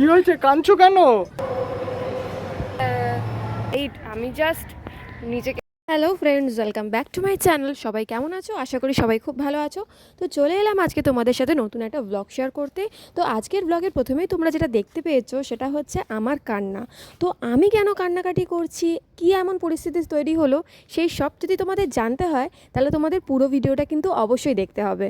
কি হয়েছে, কাঁদছো কেন? এই আমি জাস্ট নিজেকে hello friends, welcome back to my channel. সবাই কেমন আছো? আশা করি সবাই খুব ভালো আছো। তো চলে এলাম আজকে তোমাদের সাথে নতুন একটা ব্লগ শেয়ার করতে। তো আজকের ব্লগের প্রথমেই তোমরা যেটা দেখতে পেয়েছো সেটা হচ্ছে আমার কান্না। তো আমি কেন কান্নাকাটি করছি, কী এমন পরিস্থিতি তৈরি হলো, সেই সব যদি তোমাদের জানতে হয় তাহলে তোমাদের পুরো ভিডিওটা কিন্তু অবশ্যই দেখতে হবে।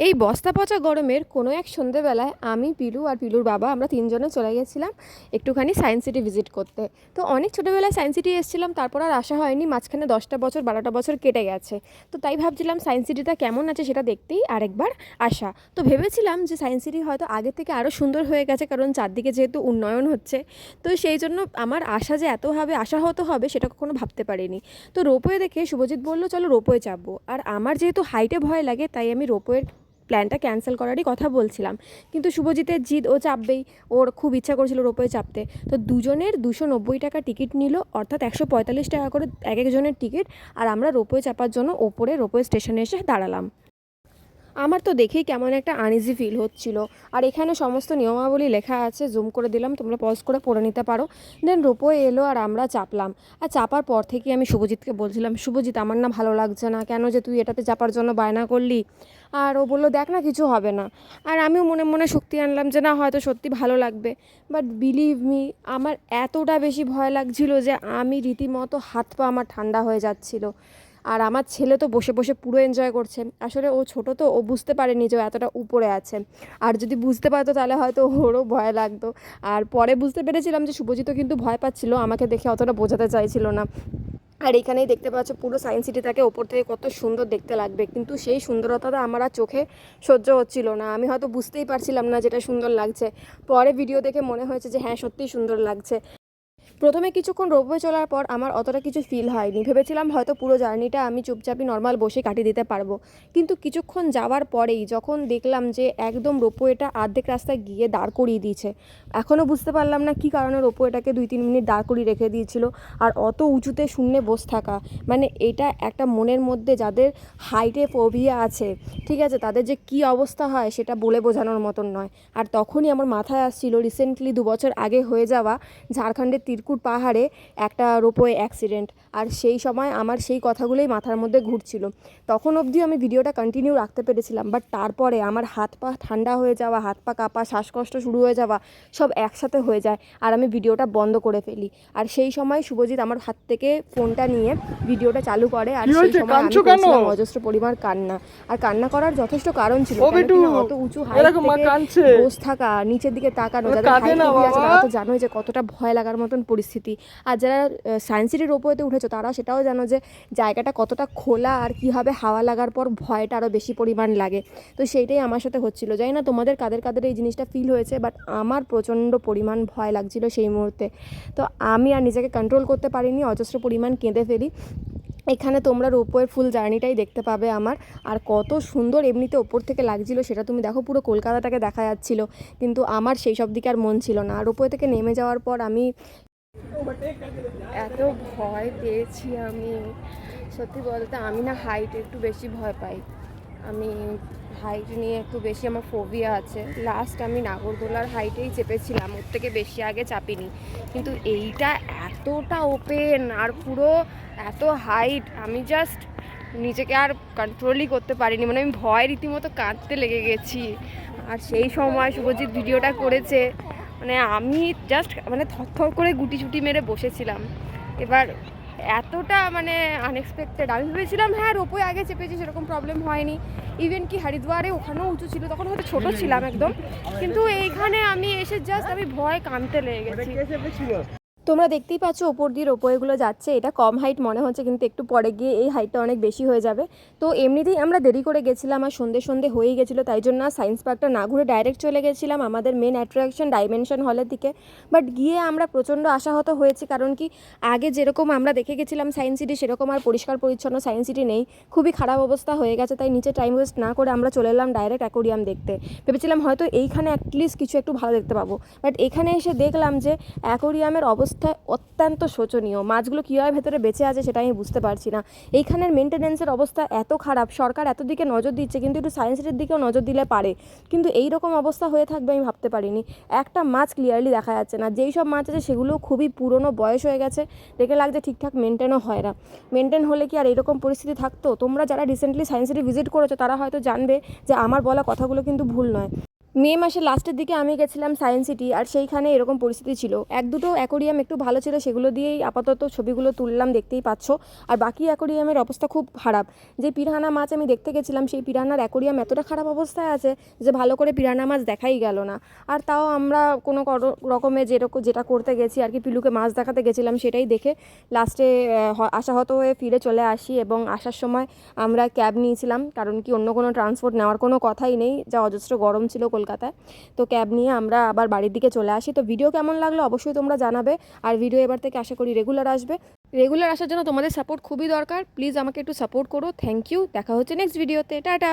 এই বস্তা পচা গরমের কোনো এক সন্ধেবেলায় আমি, পিলু আর পিলুর বাবা আমরা তিনজনে চলে গেছিলাম একটুখানি সায়েন্স সিটি ভিজিট করতে। তো অনেক ছোটোবেলায় সায়েন্স সিটি এসেছিলাম, তারপর আর আসা হয়নি। মাঝখানে 10টা বছর 12টা বছর কেটে গেছে। তো তাই ভাবছিলাম সায়েন্স সিটিটা কেমন আছে সেটা দেখতেই আরেকবার আসা। তো ভেবেছিলাম যে সায়েন্স সিটি হয়তো আগের থেকে আরও সুন্দর হয়ে গেছে, কারণ চারদিকে যেহেতু উন্নয়ন হচ্ছে। তো সেই জন্য আমার আশা যে এতভাবে আশাহত হবে সেটা কখনো ভাবতে পারিনি। তো রোপওয়ে দেখে শুভজিৎ বলল চলো রোপওয়ে চাপবো। আর আমার যেহেতু হাইটে ভয় লাগে তাই আমি রোপওয়ের প্ল্যানটা ক্যান্সেল করারই কথা বলছিলাম, কিন্তু শুভজিতের জিদ, ও চাপবেই, ওর খুব ইচ্ছা করছিল রোপওয়ে চাপতে। তো দুজনের 290 টাকা টিকিট নিল, অর্থাৎ 145 টাকা করে এক একজনের টিকিট। আর আমরা রোপওয়ে চাপার জন্য ওপরে রোপওয়ে স্টেশনে এসে দাঁড়ালাম। আমার তো দেখেই কেমন একটা আনইজি ফিল হচ্ছিল। আর এখানে সমস্ত নিয়মাবলী লেখা আছে, জুম করে দিলাম, তোমরা পজ করে পড়ে নিতে পারো। দেন রোপওয়ে এলো আর আমরা চাপলাম। আর চাপার পর থেকে আমি শুভজিৎকে বলছিলাম, শুভজিৎ আমার না ভালো লাগছে না, কেন যে তুই এটাতে চাপার জন্য বায়না করলি। আর ও বললো দেখ না, কিছু হবে না। আর আমিও মনে মনে শক্তি আনলাম যে না, হয়তো সত্যি ভালো লাগবে। বাট বিলিভ মি, আমার এতটা বেশি ভয় লাগছিল যে আমি রীতিমতো হাত পা আমার ঠান্ডা হয়ে যাচ্ছিলো। আর আমার ছেলে তো বসে বসে পুরো এনজয় করছে। আসলে ও ছোটো, তো ও বুঝতে পারেনি যে ও এতটা উপরে আছে। আর যদি বুঝতে পারতো তাহলে হয়তো ওরও ভয় লাগতো। আর পরে বুঝতে পেরেছিলাম যে শুভজিৎও কিন্তু ভয় পাচ্ছিল, আমাকে দেখে অতটা বোঝাতে চাইছিল না। আর এখানেই দেখতে পাচ্ছ পুরো সায়েন্স সিটিটাকে ওপর থেকে কত সুন্দর দেখতে লাগবে, কিন্তু সেই সুন্দরতাটা আমার আর চোখে সহ্য হচ্ছিল না। আমি হয়তো বুঝতেই পারছিলাম না যেটা সুন্দর লাগছে। পরে ভিডিও দেখে মনে হয়েছে যে হ্যাঁ, সত্যিই সুন্দর লাগছে। প্রথমে কিছুক্ষণ রোপওয়ে চলার পর আমার অতটা কিছু ফিল হয়নি, ভেবেছিলাম হয়তো পুরো জার্নিটা আমি চুপচাপই নর্মাল বসে কাটিয়ে দিতে পারবো। কিন্তু কিছুক্ষণ যাওয়ার পরেই যখন দেখলাম যে একদম রোপওয়েটা অর্ধেক রাস্তায় গিয়ে দাঁড় করিয়ে দিয়েছে। এখনও বুঝতে পারলাম না কী কারণে রোপওয়েটাকে 2-3 মিনিট দাঁড় করিয়ে রেখে দিয়েছিল। আর অত উঁচুতে শূন্যে বসে থাকা, মানে এটা একটা মনের মধ্যে যাদের হাইটে ফোবিয়া আছে, ঠিক আছে, তাদের যে কী অবস্থা হয় সেটা বলে বোঝানোর মতন নয়। আর তখনই আমার মাথায় আসছিল রিসেন্টলি 2 বছর আগে হয়ে যাওয়া ঝাড়খণ্ডের তিরকুট পাহাড়ে একটা রোপওয়ে অ্যাক্সিডেন্ট। আর সেই সময় আমার সেই কথাগুলোই মাথার মধ্যে ঘুরছিল। তখন অবধিও আমি ভিডিওটা কন্টিনিউ রাখতে পেরেছিলাম, বাট তারপরে আমার হাত পা ঠান্ডা হয়ে যাওয়া, হাত পা কাঁপা, শ্বাসকষ্ট শুরু হয়ে যাওয়া, সব একসাথে হয়ে যায়। আর আমি ভিডিওটা বন্ধ করে ফেলি। আর সেই সময় শুভজিৎ আমার হাত থেকে ফোনটা নিয়ে ভিডিওটা চালু করে। আর সেই সময় আমি করছিলাম অজস্র পরিমাণ কান্না। আর কান্না করার যথেষ্ট কারণ ছিল, অত উঁচু হাইট থেকে বসে থাকা, নিচের দিকে তাকানো, যাদের হাইট ফোবিয়া আছে তারা তো জানোই যে কতটা ভয় লাগার মতন পরিস্থিতি। আর যারা সায়েন্স সিটির রোপওয়েতে উঠেছো তারা সেটাও জানো যে জায়গাটা কতটা খোলা, আর কীভাবে হাওয়া লাগার পর ভয়টা আরও বেশি পরিমাণ লাগে। তো সেইটাই আমার সাথে হচ্ছিলো। জানি না তোমাদের কাদের কাদের এই জিনিসটা ফিল হয়েছে, বাট আমার প্রচণ্ড পরিমাণ ভয় লাগছিল সেই মুহূর্তে। তো আমি আর নিজেকে কন্ট্রোল করতে পারিনি, অজস্র পরিমাণ কেঁদে ফেলি। এখানে তোমরা রোপওয়ের ফুল জার্নিটাই দেখতে পাবে আমার। আর কত সুন্দর এমনিতে ওপর থেকে লাগছিল সেটা তুমি দেখো, পুরো কলকাতাটাকে দেখা যাচ্ছিল। কিন্তু আমার সেই সব দিকে আর মন ছিল না। রোপওয়ে থেকে নেমে যাওয়ার পর আমি এত ভয় পেয়েছি। আমি সত্যি বলতে, আমি না হাইটে একটু বেশি ভয় পাই। আমি হাইট নিয়ে একটু বেশি আমার ফোবিয়া আছে। লাস্ট আমি নাগরদোলার হাইটেই চেপেছিলাম, ওর থেকে বেশি আগে চাপিনি। কিন্তু এইটা এতটা ওপেন আর পুরো এত হাইট, আমি জাস্ট নিজেকে আর কন্ট্রোলই করতে পারিনি। মানে আমি ভয় রীতিমতো কাঁদতে লেগে গেছি। আর সেই সময় শুভজিৎ ভিডিওটা করেছে, মানে আমি জাস্ট মানে থরথর করে গুটি চুটি মেরে বসেছিলাম। এবার এতটা মানে আনএক্সপেক্টেড, আমি ভেবেছিলাম হ্যাঁ রোপওয়ে আগে চেপেছি সেরকম প্রবলেম হয়নি। ইভেন কি হরিদ্বারে ওখানেও উঁচু ছিল, তখন হয়তো ছোটো ছিলাম একদম, কিন্তু এইখানে আমি এসে জাস্ট আমি ভয় কাঁদতে লেগে গেছি। তোমরা দেখতেই পাচ্ছ ওপর দিয়ে রোপওয়েগুলো যাচ্ছে। এটা কম হাইট মনে হচ্ছে, কিন্তু একটু পরে গিয়ে এই হাইটটা অনেক বেশি হয়ে যাবে। তো এমনিতেই আমরা দেরি করে গেছিলাম, আর সন্ধে হয়েই গেছিলো, তাই জন্য সায়েন্স পার্কটা না ঘুরে ডাইরেক্ট চলে গেছিলাম আমাদের মেন অ্যাট্রাকশন ডাইমেনশন হলের দিকে। বাট গিয়ে আমরা প্রচণ্ড আশাহত হয়েছি, কারণ কি আগে যেরকম আমরা দেখে গেছিলাম সায়েন্স সিটি, সেরকম আর পরিষ্কার পরিচ্ছন্ন সায়েন্স সিটি নেই, খুবই খারাপ অবস্থা হয়ে গেছে। তাই নিচে টাইম ওয়েস্ট না করে আমরা চলে এলাম ডাইরেক্ট অ্যাকোরিয়াম দেখতে। ভেবেছিলাম হয়তো এইখানে অ্যাটলিস্ট কিছু একটু ভালো দেখতে পাবো, বাট এখানে এসে দেখলাম যে অ্যাকোরিয়ামের অবস্থা অবস্থা অত্যন্ত শোচনীয়। মাছগুলো কীভাবে ভেতরে বেঁচে আছে সেটা আমি বুঝতে পারছি না। এইখানের মেনটেন্যান্সের অবস্থা এত খারাপ, সরকার এত দিকে নজর দিচ্ছে, কিন্তু একটু সায়েন্স সিটির দিকেও নজর দিলে পারে, কিন্তু এই রকম অবস্থা হয়ে থাকবে আমি ভাবতে পারিনি। একটা মাছ ক্লিয়ারলি দেখা যাচ্ছে না, যেই সব মাছ আছে সেগুলো খুবই পুরনো, বয়স হয়ে গেছে, দেখে লাগছে ঠিকঠাক মেনটেনও হয় না। মেনটেন হলে কি আর এরকম পরিস্থিতি থাকতো? তোমরা যারা রিসেন্টলি সায়েন্স সিটি ভিজিট করেছো তারা হয়তো জানবে যে আমার বলা কথাগুলো কিন্তু ভুল নয়। মে মাসের লাস্টের দিকে আমি গেছিলাম সায়েন্স সিটি, আর সেইখানে এরকম পরিস্থিতি ছিল। এক দুটো অ্যাকোরিয়াম একটু ভালো ছিল, সেগুলো দিয়েই আপাতত ছবিগুলো তুললাম, দেখতেই পাচ্ছ। আর বাকি অ্যাকোরিয়ামের অবস্থা খুব খারাপ। যে পিরানা মাছ আমি দেখতে গেছিলাম, সেই পিরানার অ্যাকোরিয়াম এতটা খারাপ অবস্থায় আছে যে ভালো করে পিরানা মাছ দেখাই গেল না। আর তাও আমরা কোনো রকমে যেটা করতে গেছি আর কি, পিলুকে মাছ দেখাতে গেছিলাম, সেটাই দেখে লাস্টে আশাহত হয়ে ফিরে চলে আসি। এবং আসার সময় আমরা ক্যাব নিয়েছিলাম, কারণ কি অন্য কোনো ট্রান্সপোর্ট নেওয়ার কোনো কথাই নেই, যা অজস্র গরম ছিল কলকাতায়। তো ক্যাব নিয়ে আমরা আবার বাড়ির দিকে চলে আসি। তো ভিডিও কেমন লাগলো অবশ্যই তোমরা জানাবে। আর ভিডিও এবার থেকে আশা করি রেগুলার আসবে। রেগুলার আসার জন্য তোমাদের সাপোর্ট খুবই দরকার, প্লিজ আমাকে একটু সাপোর্ট করো। থ্যাংক ইউ, দেখা হচ্ছে নেক্সট ভিডিওতে, টাটা।